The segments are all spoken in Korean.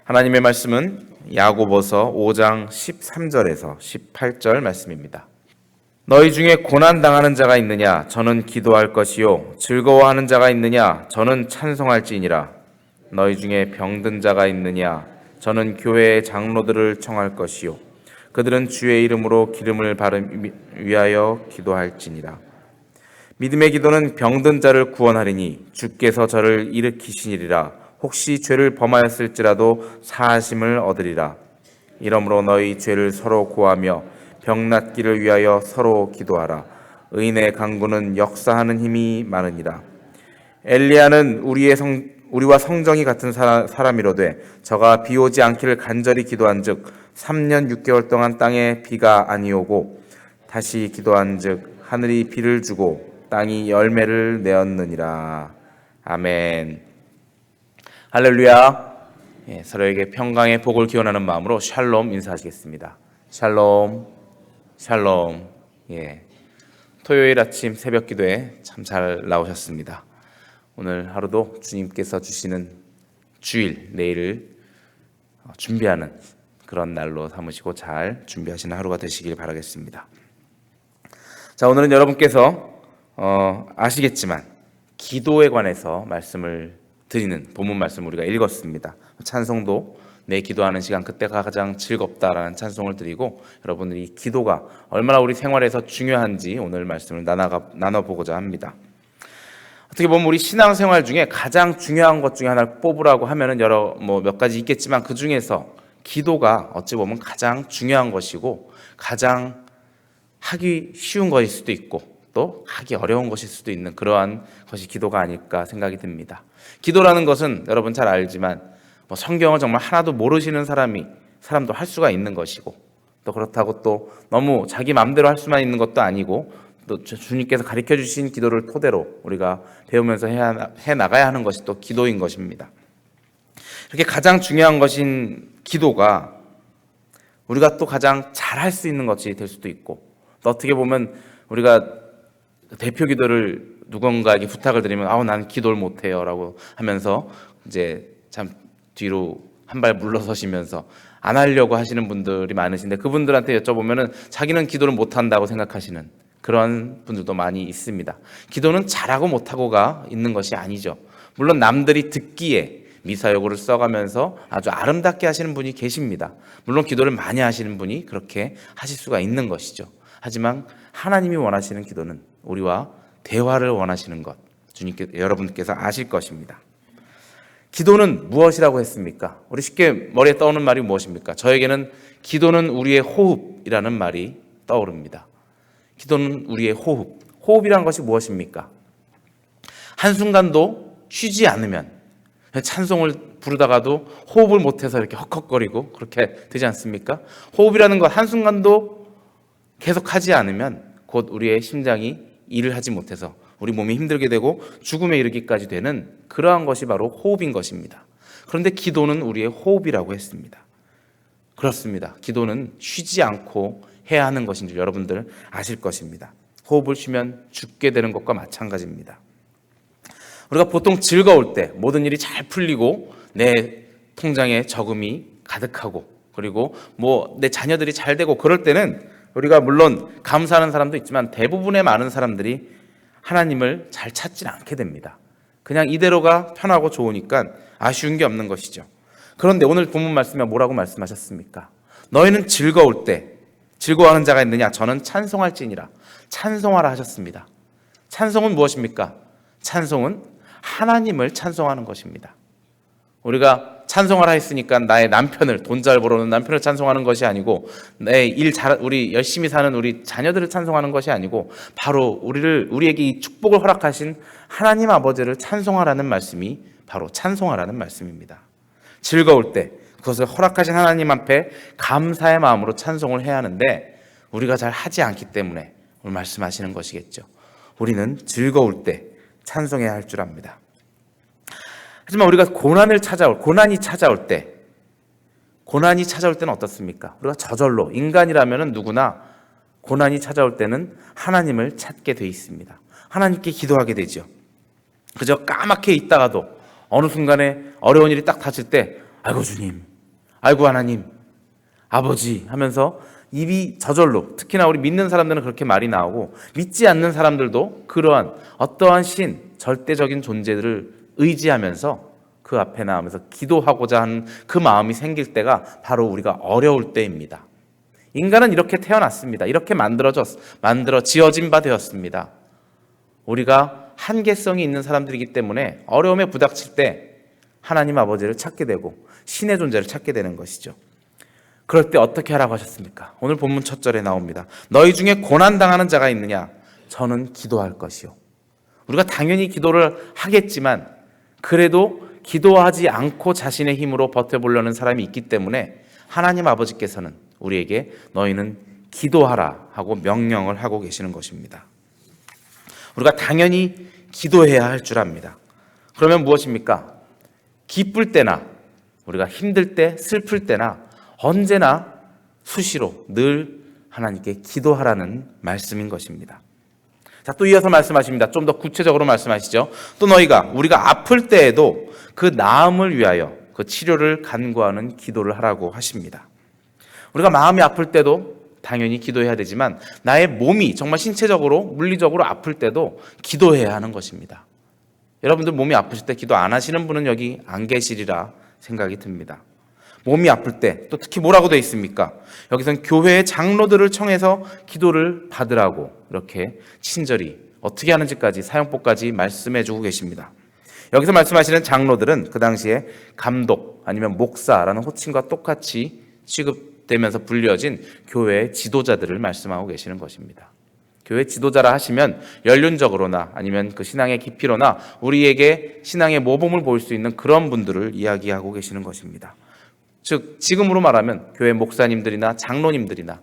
하나님의 말씀은 야고보서 5장 13절에서 18절 말씀입니다. 너희 중에 고난당하는 자가 있느냐? 저는 기도할 것이요. 즐거워하는 자가 있느냐? 저는 찬송할지니라. 너희 중에 병든 자가 있느냐? 저는 교회의 장로들을 청할 것이요. 그들은 주의 이름으로 기름을 바르기 위하여 기도할지니라. 믿음의 기도는 병든 자를 구원하리니 주께서 저를 일으키시니라. 혹시 죄를 범하였을지라도 사하심을 얻으리라. 이러므로 너희 죄를 서로 고하며 병 낫기를 위하여 서로 기도하라. 의인의 강구는 역사하는 힘이 많으니라. 엘리야는 우리와 성정이 같은 사람이로되 저가 비 오지 않기를 간절히 기도한즉 3년 6개월 동안 땅에 비가 아니오고 다시 기도한즉 하늘이 비를 주고 땅이 열매를 내었느니라. 아멘. 할렐루야. 서로에게 평강의 복을 기원하는 마음으로 샬롬 인사하시겠습니다. 샬롬, 샬롬. 토요일 아침 새벽 기도에 참 잘 나오셨습니다. 오늘 하루도 주님께서 주시는 주일, 내일을 준비하는 그런 날로 삼으시고 잘 준비하시는 하루가 되시길 바라겠습니다. 자, 오늘은 여러분께서 아시겠지만 기도에 관해서 말씀을 드리는 본문 말씀 우리가 읽었습니다. 찬송도 내 기도하는 시간 그때가 가장 즐겁다라는 찬송을 드리고 여러분들이 기도가 얼마나 우리 생활에서 중요한지 오늘 말씀을 나눠보고자 합니다. 어떻게 보면 우리 신앙생활 중에 가장 중요한 것 중에 하나를 뽑으라고 하면은 몇 가지 있겠지만 그 중에서 기도가 어찌 보면 가장 중요한 것이고 가장 하기 쉬운 것일 수도 있고 또 하기 어려운 것일 수도 있는 그러한 것이 기도가 아닐까 생각이 듭니다. 기도라는 것은 여러분 잘 알지만 성경을 정말 하나도 모르시는 사람도 할 수가 있는 것이고 또 그렇다고 또 너무 자기 마음대로 할 수만 있는 것도 아니고 또 주님께서 가르쳐 주신 기도를 토대로 우리가 배우면서 해 나가야 하는 것이 또 기도인 것입니다. 이렇게 가장 중요한 것인 기도가 우리가 또 가장 잘할 수 있는 것이 될 수도 있고 또 어떻게 보면 우리가 대표 기도를 누군가에게 부탁을 드리면 난 기도를 못해요 라고 하면서 이제 참 뒤로 한 발 물러서시면서 안 하려고 하시는 분들이 많으신데 그분들한테 여쭤보면은 자기는 기도를 못한다고 생각하시는 그런 분들도 많이 있습니다. 기도는 잘하고 못하고가 있는 것이 아니죠. 물론 남들이 듣기에 미사여구를 써가면서 아주 아름답게 하시는 분이 계십니다. 물론 기도를 많이 하시는 분이 그렇게 하실 수가 있는 것이죠. 하지만 하나님이 원하시는 기도는 우리와 대화를 원하시는 것 여러분께서 아실 것입니다. 기도는 무엇이라고 했습니까? 우리 쉽게 머리에 떠오르는 말이 무엇입니까? 저에게는 기도는 우리의 호흡이라는 말이 떠오릅니다. 기도는 우리의 호흡이라는 것이 무엇입니까? 한순간도 쉬지 않으면 찬송을 부르다가도 호흡을 못해서 이렇게 헉헉거리고 그렇게 되지 않습니까? 호흡이라는 것 한순간도 계속하지 않으면 곧 우리의 심장이 일을 하지 못해서 우리 몸이 힘들게 되고 죽음에 이르기까지 되는 그러한 것이 바로 호흡인 것입니다. 그런데 기도는 우리의 호흡이라고 했습니다. 그렇습니다. 기도는 쉬지 않고 해야 하는 것인 줄 여러분들 아실 것입니다. 호흡을 쉬면 죽게 되는 것과 마찬가지입니다. 우리가 보통 즐거울 때 모든 일이 잘 풀리고 내 통장에 저금이 가득하고 그리고 내 자녀들이 잘 되고 그럴 때는 우리가 물론 감사하는 사람도 있지만 대부분의 많은 사람들이 하나님을 잘 찾지 않게 됩니다. 그냥 이대로가 편하고 좋으니까 아쉬운 게 없는 것이죠. 그런데 오늘 본문 말씀에 뭐라고 말씀하셨습니까? 너희는 즐거울 때 즐거워하는 자가 있느냐? 저는 찬송할지니라. 찬송하라 하셨습니다. 찬송은 무엇입니까? 찬송은 하나님을 찬송하는 것입니다. 우리가 찬송하라 했으니까 나의 남편을 돈 잘 벌어오는 남편을 찬송하는 것이 아니고 우리 열심히 사는 우리 자녀들을 찬송하는 것이 아니고 바로 우리에게 이 축복을 허락하신 하나님 아버지를 찬송하라는 말씀이 바로 찬송하라는 말씀입니다. 즐거울 때 그것을 허락하신 하나님 앞에 감사의 마음으로 찬송을 해야 하는데 우리가 잘 하지 않기 때문에 오늘 말씀하시는 것이겠죠. 우리는 즐거울 때 찬송해야 할 줄 압니다. 하지만 우리가 고난이 찾아올 때는 어떻습니까? 우리가 저절로 인간이라면 누구나 고난이 찾아올 때는 하나님을 찾게 돼 있습니다. 하나님께 기도하게 되죠. 그저 까맣게 있다가도 어느 순간에 어려운 일이 딱 닥칠 때 아이고 주님 아이고 하나님, 아버지 하면서 입이 저절로, 특히나 우리 믿는 사람들은 그렇게 말이 나오고 믿지 않는 사람들도 그러한 어떠한 신, 절대적인 존재들을 의지하면서 그 앞에 나오면서 기도하고자 하는 그 마음이 생길 때가 바로 우리가 어려울 때입니다. 인간은 이렇게 태어났습니다. 이렇게 지어진 바 되었습니다. 우리가 한계성이 있는 사람들이기 때문에 어려움에 부닥칠 때 하나님 아버지를 찾게 되고 신의 존재를 찾게 되는 것이죠. 그럴 때 어떻게 하라고 하셨습니까? 오늘 본문 첫 절에 나옵니다. 너희 중에 고난당하는 자가 있느냐? 저는 기도할 것이요. 우리가 당연히 기도를 하겠지만 그래도 기도하지 않고 자신의 힘으로 버텨보려는 사람이 있기 때문에 하나님 아버지께서는 우리에게 너희는 기도하라 하고 명령을 하고 계시는 것입니다. 우리가 당연히 기도해야 할 줄 압니다. 그러면 무엇입니까? 기쁠 때나 우리가 힘들 때, 슬플 때나 언제나 수시로 늘 하나님께 기도하라는 말씀인 것입니다. 자, 또 이어서 말씀하십니다. 좀 더 구체적으로 말씀하시죠. 또 우리가 아플 때에도 그 나음을 위하여 그 치료를 간구하는 기도를 하라고 하십니다. 우리가 마음이 아플 때도 당연히 기도해야 되지만 나의 몸이 정말 신체적으로, 물리적으로 아플 때도 기도해야 하는 것입니다. 여러분들 몸이 아프실 때 기도 안 하시는 분은 여기 안 계시리라 생각이 듭니다. 몸이 아플 때 또 특히 뭐라고 되어 있습니까? 여기서는 교회의 장로들을 청해서 기도를 받으라고 이렇게 친절히 어떻게 하는지까지 사용법까지 말씀해 주고 계십니다. 여기서 말씀하시는 장로들은 그 당시에 감독 아니면 목사라는 호칭과 똑같이 취급되면서 불려진 교회의 지도자들을 말씀하고 계시는 것입니다. 교회 지도자라 하시면 연륜적으로나 아니면 그 신앙의 깊이로나 우리에게 신앙의 모범을 보일 수 있는 그런 분들을 이야기하고 계시는 것입니다. 즉 지금으로 말하면 교회 목사님들이나 장로님들이나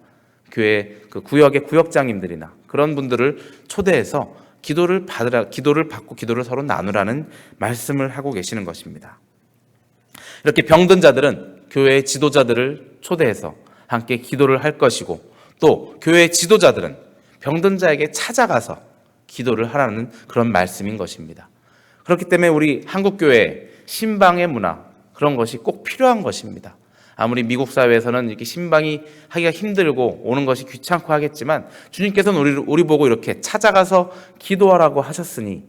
교회 그 구역의 구역장님들이나 그런 분들을 초대해서 기도를 받고 기도를 서로 나누라는 말씀을 하고 계시는 것입니다. 이렇게 병든 자들은 교회의 지도자들을 초대해서 함께 기도를 할 것이고 또 교회의 지도자들은 병든 자에게 찾아가서 기도를 하라는 그런 말씀인 것입니다. 그렇기 때문에 우리 한국교회 신방의 문화 그런 것이 꼭 필요한 것입니다. 아무리 미국 사회에서는 이렇게 신방이 하기가 힘들고 오는 것이 귀찮고 하겠지만 주님께서는 우리 보고 이렇게 찾아가서 기도하라고 하셨으니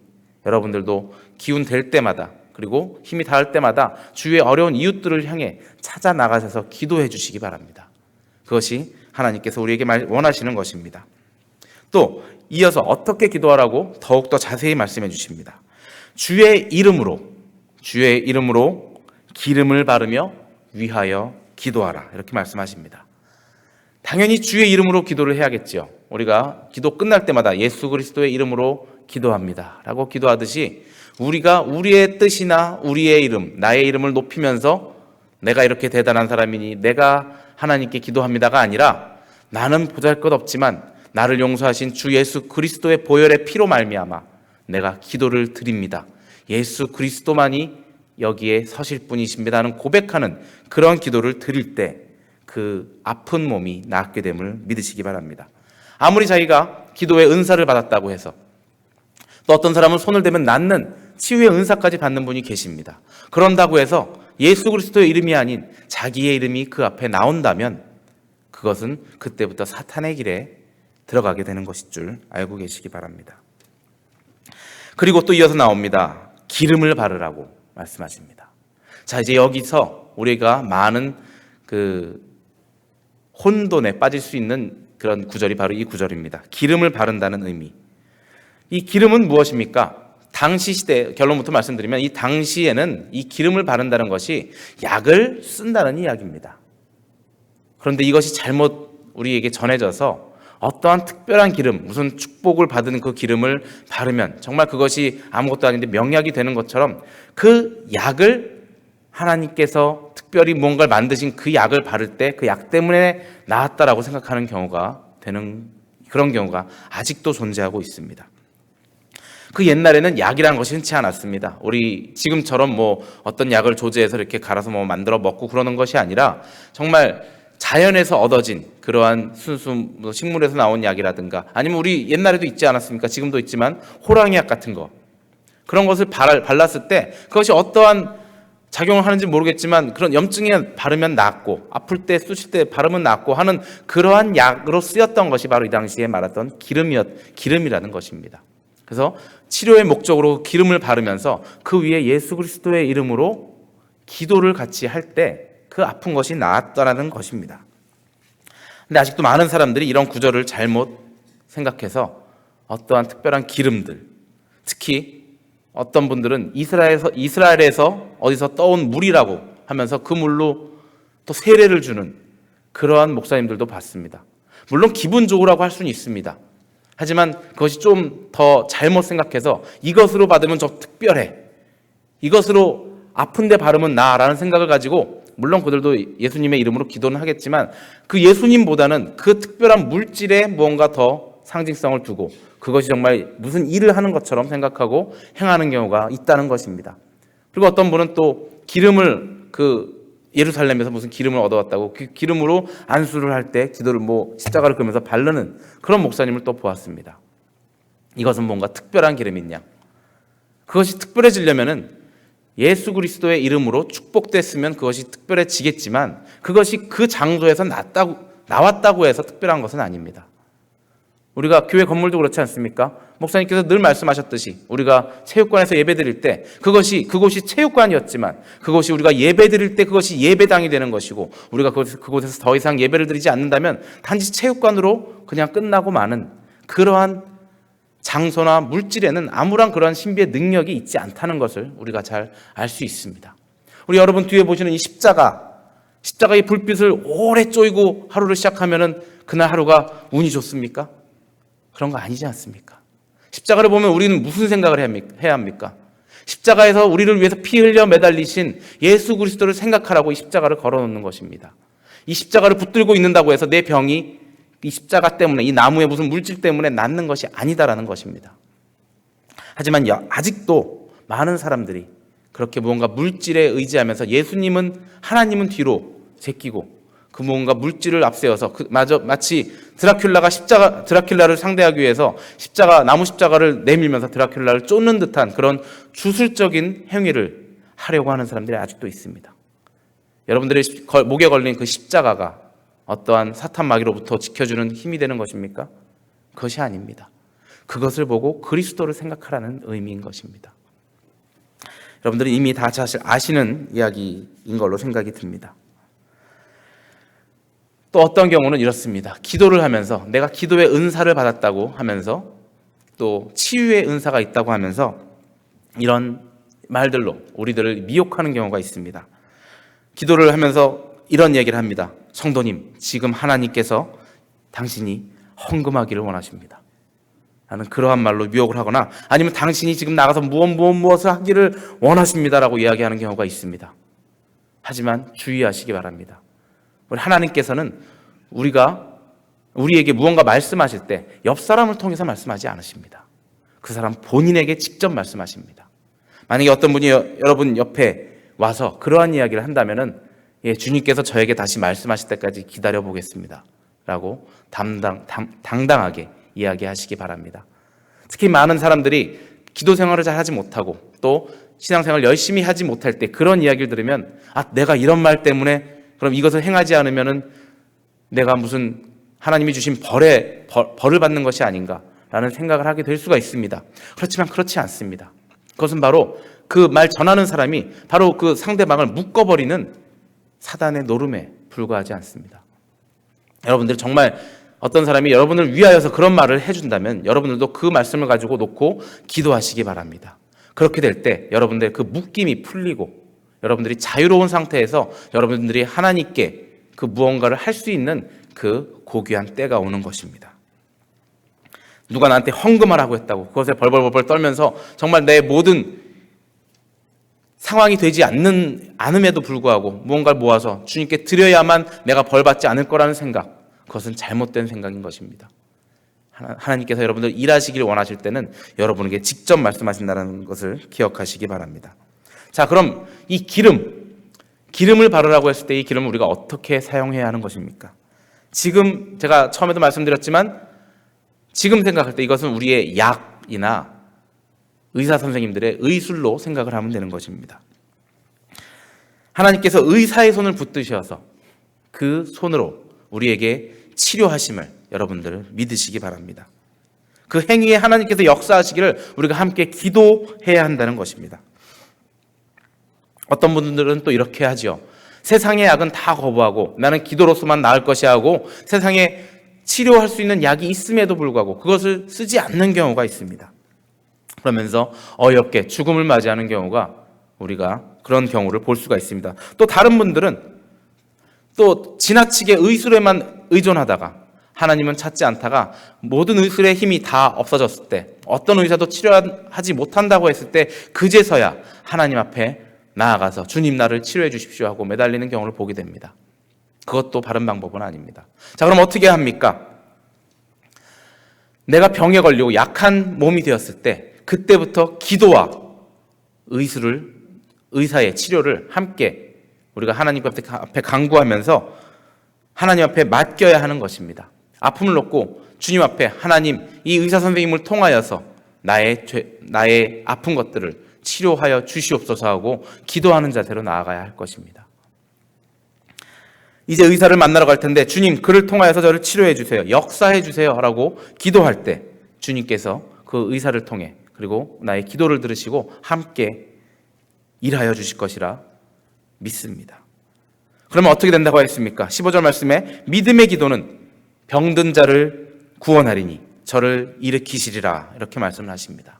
여러분들도 기운 될 때마다 그리고 힘이 닿을 때마다 주위의 어려운 이웃들을 향해 찾아 나가셔서 기도해 주시기 바랍니다. 그것이 하나님께서 우리에게 원하시는 것입니다. 또 이어서 어떻게 기도하라고 더욱더 자세히 말씀해 주십니다. 주의 이름으로 기름을 바르며 위하여 기도하라 이렇게 말씀하십니다. 당연히 주의 이름으로 기도를 해야겠죠. 우리가 기도 끝날 때마다 예수 그리스도의 이름으로 기도합니다 라고 기도하듯이 우리가 우리의 뜻이나 우리의 이름, 나의 이름을 높이면서 내가 이렇게 대단한 사람이니 내가 하나님께 기도합니다가 아니라 나는 보잘것없지만 나를 용서하신 주 예수 그리스도의 보혈의 피로 말미암아 내가 기도를 드립니다. 예수 그리스도만이 여기에 서실 분이십니다 하는 고백하는 그런 기도를 드릴 때 그 아픈 몸이 낫게 됨을 믿으시기 바랍니다. 아무리 자기가 기도의 은사를 받았다고 해서 또 어떤 사람은 손을 대면 낫는 치유의 은사까지 받는 분이 계십니다. 그런다고 해서 예수 그리스도의 이름이 아닌 자기의 이름이 그 앞에 나온다면 그것은 그때부터 사탄의 길에 들어가게 되는 것일 줄 알고 계시기 바랍니다. 그리고 또 이어서 나옵니다. 기름을 바르라고 말씀하십니다. 자, 이제 여기서 우리가 많은 그 혼돈에 빠질 수 있는 그런 구절이 바로 이 구절입니다. 기름을 바른다는 의미. 이 기름은 무엇입니까? 당시 시대, 결론부터 말씀드리면 이 당시에는 이 기름을 바른다는 것이 약을 쓴다는 이야기입니다. 그런데 이것이 잘못 우리에게 전해져서 어떠한 특별한 기름, 무슨 축복을 받은 그 기름을 바르면 정말 그것이 아무것도 아닌데 명약이 되는 것처럼 그 약을 하나님께서 특별히 무언가를 만드신 그 약을 바를 때 그 약 때문에 나았다라고 생각하는 경우가 되는 그런 경우가 아직도 존재하고 있습니다. 그 옛날에는 약이라는 것이 흔치 않았습니다. 우리 지금처럼 뭐 어떤 약을 조제해서 이렇게 갈아서 뭐 만들어 먹고 그러는 것이 아니라 정말 자연에서 얻어진 그러한 순수 식물에서 나온 약이라든가 아니면 우리 옛날에도 있지 않았습니까? 지금도 있지만 호랑이 약 같은 거 그런 것을 발랐을 때 그것이 어떠한 작용을 하는지 모르겠지만 그런 염증에 바르면 낫고 아플 때 쑤실 때 바르면 낫고 하는 그러한 약으로 쓰였던 것이 바로 이 당시에 말했던 기름이라는 것입니다. 그래서 치료의 목적으로 기름을 바르면서 그 위에 예수 그리스도의 이름으로 기도를 같이 할 때 그 아픈 것이 나았다라는 것입니다. 근데 아직도 많은 사람들이 이런 구절을 잘못 생각해서 어떠한 특별한 기름들, 특히 어떤 분들은 이스라엘에서 어디서 떠온 물이라고 하면서 그 물로 또 세례를 주는 그러한 목사님들도 봤습니다. 물론 기분 좋으라고 할 수는 있습니다. 하지만 그것이 좀 더 잘못 생각해서 이것으로 받으면 저 특별해, 이것으로 아픈데 바르면 나라는 생각을 가지고, 물론 그들도 예수님의 이름으로 기도는 하겠지만 그 예수님보다는 그 특별한 물질에 무언가 더 상징성을 두고 그것이 정말 무슨 일을 하는 것처럼 생각하고 행하는 경우가 있다는 것입니다. 그리고 어떤 분은 또 기름을 예루살렘에서 무슨 기름을 얻어왔다고 그 기름으로 안수를 할 때 기도를 십자가를 그면서 바르는 그런 목사님을 또 보았습니다. 이것은 뭔가 특별한 기름이냐? 그것이 특별해지려면은 예수 그리스도의 이름으로 축복됐으면 그것이 특별해지겠지만 그것이 그 장소에서 나왔다고 해서 특별한 것은 아닙니다. 우리가 교회 건물도 그렇지 않습니까? 목사님께서 늘 말씀하셨듯이 우리가 체육관에서 예배드릴 때 그것이 체육관이었지만 그것이 우리가 예배드릴 때 그것이 예배당이 되는 것이고, 우리가 그곳에서 더 이상 예배를 드리지 않는다면 단지 체육관으로 그냥 끝나고 마는 그러한 장소나 물질에는 아무런 그런 신비의 능력이 있지 않다는 것을 우리가 잘 알 수 있습니다. 우리 여러분 뒤에 보시는 이 십자가의 불빛을 오래 쬐고 하루를 시작하면은 그날 하루가 운이 좋습니까? 그런 거 아니지 않습니까? 십자가를 보면 우리는 무슨 생각을 해야 합니까? 십자가에서 우리를 위해서 피 흘려 매달리신 예수 그리스도를 생각하라고 이 십자가를 걸어놓는 것입니다. 이 십자가를 붙들고 있는다고 해서 내 병이 이 십자가 때문에, 이 나무의 무슨 물질 때문에 낫는 것이 아니다라는 것입니다. 하지만 아직도 많은 사람들이 그렇게 무언가 물질에 의지하면서 하나님은 뒤로 제끼고 그 무언가 물질을 앞세워서 마치 드라큘라를 상대하기 위해서 나무 십자가를 내밀면서 드라큘라를 쫓는 듯한 그런 주술적인 행위를 하려고 하는 사람들이 아직도 있습니다. 여러분들의 목에 걸린 그 십자가가 어떠한 사탄 마귀로부터 지켜주는 힘이 되는 것입니까? 그것이 아닙니다. 그것을 보고 그리스도를 생각하라는 의미인 것입니다. 여러분들이 이미 다 아시는 이야기인 걸로 생각이 듭니다. 또 어떤 경우는 이렇습니다. 기도를 하면서 내가 기도의 은사를 받았다고 하면서 또 치유의 은사가 있다고 하면서 이런 말들로 우리들을 미혹하는 경우가 있습니다. 기도를 하면서 이런 얘기를 합니다. 성도님, 지금 하나님께서 당신이 헌금하기를 원하십니다. 라는 그러한 말로 미혹을 하거나, 아니면 당신이 지금 나가서 무엇을 하기를 원하십니다라고 이야기하는 경우가 있습니다. 하지만 주의하시기 바랍니다. 우리 하나님께서는 우리에게 무언가 말씀하실 때 옆 사람을 통해서 말씀하지 않으십니다. 그 사람 본인에게 직접 말씀하십니다. 만약에 어떤 분이 여러분 옆에 와서 그러한 이야기를 한다면은 주님께서 저에게 다시 말씀하실 때까지 기다려 보겠습니다 라고 당당하게 이야기하시기 바랍니다. 특히 많은 사람들이 기도 생활을 잘 하지 못하고 또 신앙생활을 열심히 하지 못할 때 그런 이야기를 들으면, 내가 이런 말 때문에 그럼 이것을 행하지 않으면은 내가 무슨 하나님이 주신 벌을 받는 것이 아닌가라는 생각을 하게 될 수가 있습니다. 그렇지만 그렇지 않습니다. 그것은 바로 그 말 전하는 사람이 바로 그 상대방을 묶어버리는 사단의 노름에 불과하지 않습니다. 여러분들 정말 어떤 사람이 여러분을 위하여서 그런 말을 해준다면 여러분들도 그 말씀을 가지고 놓고 기도하시기 바랍니다. 그렇게 될 때 여러분들의 그 묶임이 풀리고 여러분들이 자유로운 상태에서 여러분들이 하나님께 그 무언가를 할 수 있는 그 고귀한 때가 오는 것입니다. 누가 나한테 헌금하라고 했다고 그것에 벌벌벌 떨면서 정말 내 모든 상황이 되지 않음에도 불구하고 무언가를 모아서 주님께 드려야만 내가 벌받지 않을 거라는 생각, 그것은 잘못된 생각인 것입니다. 하나님께서 여러분들 일하시길 원하실 때는 여러분에게 직접 말씀하신다는 것을 기억하시기 바랍니다. 자, 그럼 이 기름을 바르라고 했을 때 이 기름을 우리가 어떻게 사용해야 하는 것입니까? 지금 제가 처음에도 말씀드렸지만 지금 생각할 때 이것은 우리의 약이나 의사 선생님들의 의술로 생각을 하면 되는 것입니다. 하나님께서 의사의 손을 붙드셔서 그 손으로 우리에게 치료하심을 여러분들 믿으시기 바랍니다. 그 행위에 하나님께서 역사하시기를 우리가 함께 기도해야 한다는 것입니다. 어떤 분들은 또 이렇게 하죠. 세상의 약은 다 거부하고 나는 기도로서만 나을 것이 하고 세상에 치료할 수 있는 약이 있음에도 불구하고 그것을 쓰지 않는 경우가 있습니다. 그러면서 어이없게 죽음을 맞이하는 경우가 우리가 그런 경우를 볼 수가 있습니다. 또 다른 분들은 또 지나치게 의술에만 의존하다가 하나님은 찾지 않다가 모든 의술의 힘이 다 없어졌을 때, 어떤 의사도 치료하지 못한다고 했을 때 그제서야 하나님 앞에 나아가서 주님 나를 치료해 주십시오 하고 매달리는 경우를 보게 됩니다. 그것도 바른 방법은 아닙니다. 자, 그럼 어떻게 합니까? 내가 병에 걸리고 약한 몸이 되었을 때 그때부터 기도와 의사의 치료를 함께 우리가 하나님 앞에 간구하면서 하나님 앞에 맡겨야 하는 것입니다. 아픔을 놓고 주님 앞에 하나님, 이 의사 선생님을 통하여서 나의 아픈 것들을 치료하여 주시옵소서 하고 기도하는 자세로 나아가야 할 것입니다. 이제 의사를 만나러 갈 텐데 주님, 그를 통하여서 저를 치료해 주세요. 역사해 주세요 라고 기도할 때 주님께서 그 의사를 통해 그리고 나의 기도를 들으시고 함께 일하여 주실 것이라 믿습니다. 그러면 어떻게 된다고 했습니까? 15절 말씀에 믿음의 기도는 병든 자를 구원하리니 저를 일으키시리라 이렇게 말씀을 하십니다.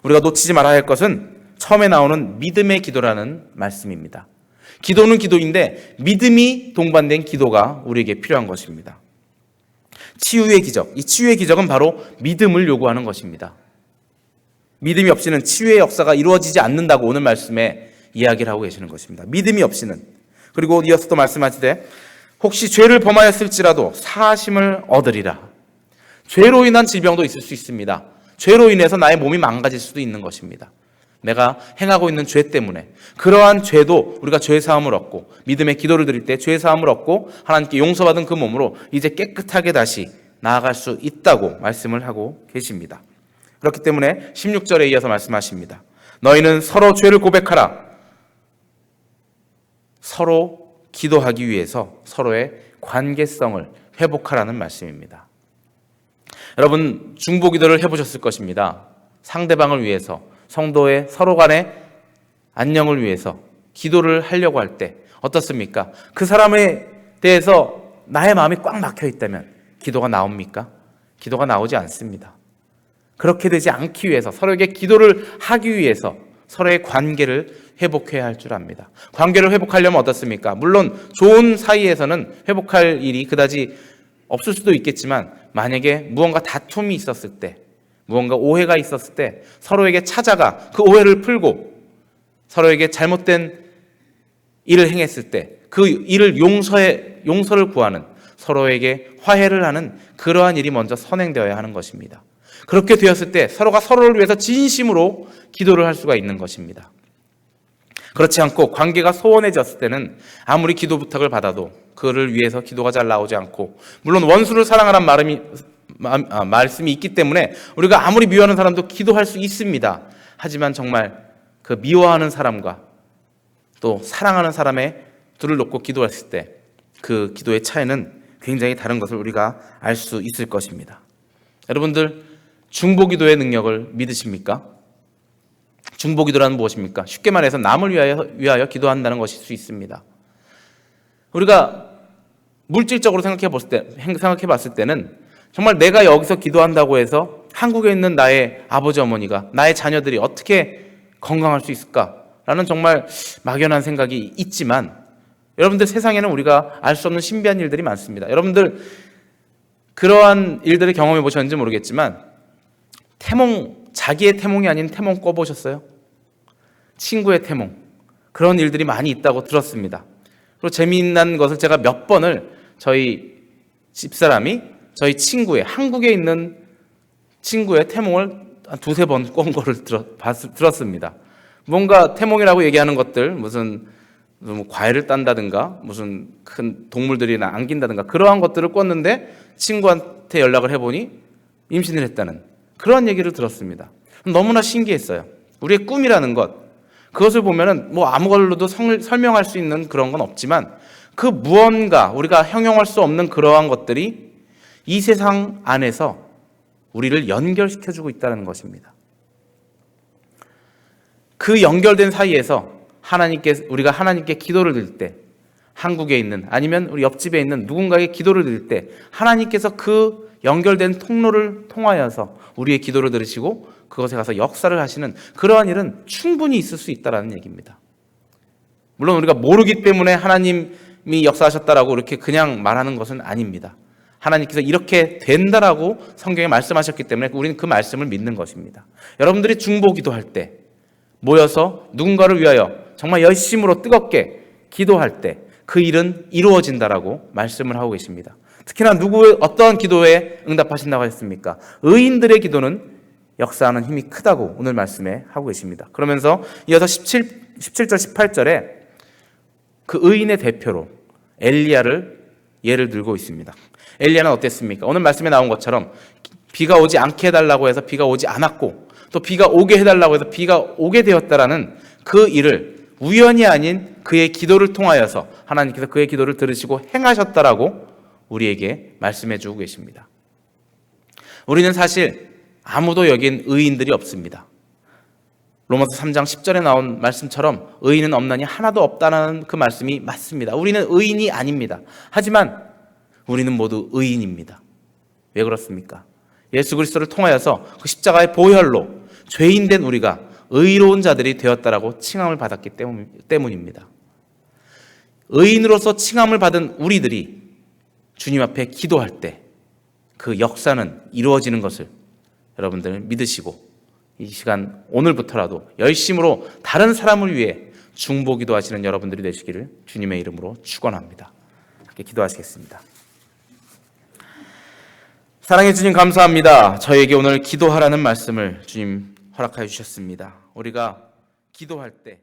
우리가 놓치지 말아야 할 것은 처음에 나오는 믿음의 기도라는 말씀입니다. 기도는 기도인데 믿음이 동반된 기도가 우리에게 필요한 것입니다. 치유의 기적, 이 치유의 기적은 바로 믿음을 요구하는 것입니다. 믿음이 없이는 치유의 역사가 이루어지지 않는다고 오늘 말씀에 이야기를 하고 계시는 것입니다. 믿음이 없이는. 그리고 이어서 또 말씀하시되 혹시 죄를 범하였을지라도 사하심을 얻으리라. 죄로 인한 질병도 있을 수 있습니다. 죄로 인해서 나의 몸이 망가질 수도 있는 것입니다. 내가 행하고 있는 죄 때문에 그러한 죄도 우리가 죄사함을 얻고 믿음의 기도를 드릴 때 죄사함을 얻고 하나님께 용서받은 그 몸으로 이제 깨끗하게 다시 나아갈 수 있다고 말씀을 하고 계십니다. 그렇기 때문에 16절에 이어서 말씀하십니다. 너희는 서로 죄를 고백하라. 서로 기도하기 위해서 서로의 관계성을 회복하라는 말씀입니다. 여러분 중보기도를 해보셨을 것입니다. 상대방을 위해서 성도의 서로 간의 안녕을 위해서 기도를 하려고 할 때 어떻습니까? 그 사람에 대해서 나의 마음이 꽉 막혀 있다면 기도가 나옵니까? 기도가 나오지 않습니다. 그렇게 되지 않기 위해서 서로에게 기도를 하기 위해서 서로의 관계를 회복해야 할 줄 압니다. 관계를 회복하려면 어떻습니까? 물론 좋은 사이에서는 회복할 일이 그다지 없을 수도 있겠지만 만약에 무언가 다툼이 있었을 때, 무언가 오해가 있었을 때 서로에게 찾아가 그 오해를 풀고 서로에게 잘못된 일을 행했을 때 그 일을 용서를 구하는, 서로에게 화해를 하는 그러한 일이 먼저 선행되어야 하는 것입니다. 그렇게 되었을 때 서로가 서로를 위해서 진심으로 기도를 할 수가 있는 것입니다. 그렇지 않고 관계가 소원해졌을 때는 아무리 기도 부탁을 받아도 그를 위해서 기도가 잘 나오지 않고, 물론 원수를 사랑하라는 말씀이 있기 때문에 우리가 아무리 미워하는 사람도 기도할 수 있습니다. 하지만 정말 그 미워하는 사람과 또 사랑하는 사람의 둘을 놓고 기도했을 때 그 기도의 차이는 굉장히 다른 것을 우리가 알 수 있을 것입니다. 여러분들 중보기도의 능력을 믿으십니까? 중보기도란 무엇입니까? 쉽게 말해서 남을 위하여 기도한다는 것일 수 있습니다. 우리가 물질적으로 생각해 봤을 때는 정말 내가 여기서 기도한다고 해서 한국에 있는 나의 아버지 어머니가, 나의 자녀들이 어떻게 건강할 수 있을까라는 정말 막연한 생각이 있지만, 여러분들 세상에는 우리가 알 수 없는 신비한 일들이 많습니다. 여러분들 그러한 일들을 경험해 보셨는지 모르겠지만 자기의 태몽이 아닌 태몽 꿔보셨어요? 친구의 태몽, 그런 일들이 많이 있다고 들었습니다. 그리고 재미난 것을 제가 몇 번을 저희 집사람이 저희 친구의, 한국에 있는 친구의 태몽을 한 두세 번 꾼 거를 들었습니다. 뭔가 태몽이라고 얘기하는 것들, 무슨 과일을 딴다든가 무슨 큰 동물들이나 안긴다든가 그러한 것들을 꿨는데 친구한테 연락을 해보니 임신을 했다는 그런 얘기를 들었습니다. 너무나 신기했어요. 우리의 꿈이라는 것, 그것을 보면은 뭐 아무 걸로도 설명할 수 있는 그런 건 없지만 그 무언가 우리가 형용할 수 없는 그러한 것들이 이 세상 안에서 우리를 연결시켜주고 있다는 것입니다. 그 연결된 사이에서 우리가 하나님께 기도를 드릴 때, 한국에 있는 아니면 우리 옆집에 있는 누군가에게 기도를 드릴 때 하나님께서 그 연결된 통로를 통하여서 우리의 기도를 들으시고 그것에 가서 역사를 하시는 그러한 일은 충분히 있을 수 있다는 얘기입니다. 물론 우리가 모르기 때문에 하나님이 역사하셨다라고 이렇게 그냥 말하는 것은 아닙니다. 하나님께서 이렇게 된다라고 성경에 말씀하셨기 때문에 우리는 그 말씀을 믿는 것입니다. 여러분들이 중보 기도할 때 모여서 누군가를 위하여 정말 열심으로 뜨겁게 기도할 때 그 일은 이루어진다라고 말씀을 하고 계십니다. 특히나 어떠한 기도에 응답하신다고 하셨습니까? 의인들의 기도는 역사하는 힘이 크다고 오늘 말씀에 하고 계십니다. 그러면서 이어서 17절 18절에 그 의인의 대표로 엘리야를 예를 들고 있습니다. 엘리야는 어땠습니까? 오늘 말씀에 나온 것처럼 비가 오지 않게 해달라고 해서 비가 오지 않았고 또 비가 오게 해달라고 해서 비가 오게 되었다라는 그 일을 우연이 아닌 그의 기도를 통하여서 하나님께서 그의 기도를 들으시고 행하셨다라고 우리에게 말씀해 주고 계십니다. 우리는 사실 아무도 여긴 의인들이 없습니다. 로마서 3장 10절에 나온 말씀처럼 의인은 없나니 하나도 없다는 그 말씀이 맞습니다. 우리는 의인이 아닙니다. 하지만 우리는 모두 의인입니다. 왜 그렇습니까? 예수 그리스도를 통하여서 그 십자가의 보혈로 죄인된 우리가 의로운 자들이 되었다라고 칭함을 받았기 때문입니다. 의인으로서 칭함을 받은 우리들이 주님 앞에 기도할 때 그 역사는 이루어지는 것을 여러분들 믿으시고 이 시간 오늘부터라도 열심으로 다른 사람을 위해 중보 기도하시는 여러분들이 되시기를 주님의 이름으로 축원합니다. 함께 기도하시겠습니다. 사랑해 주님 감사합니다. 저에게 오늘 기도하라는 말씀을 주님 허락하여 주셨습니다. 우리가 기도할 때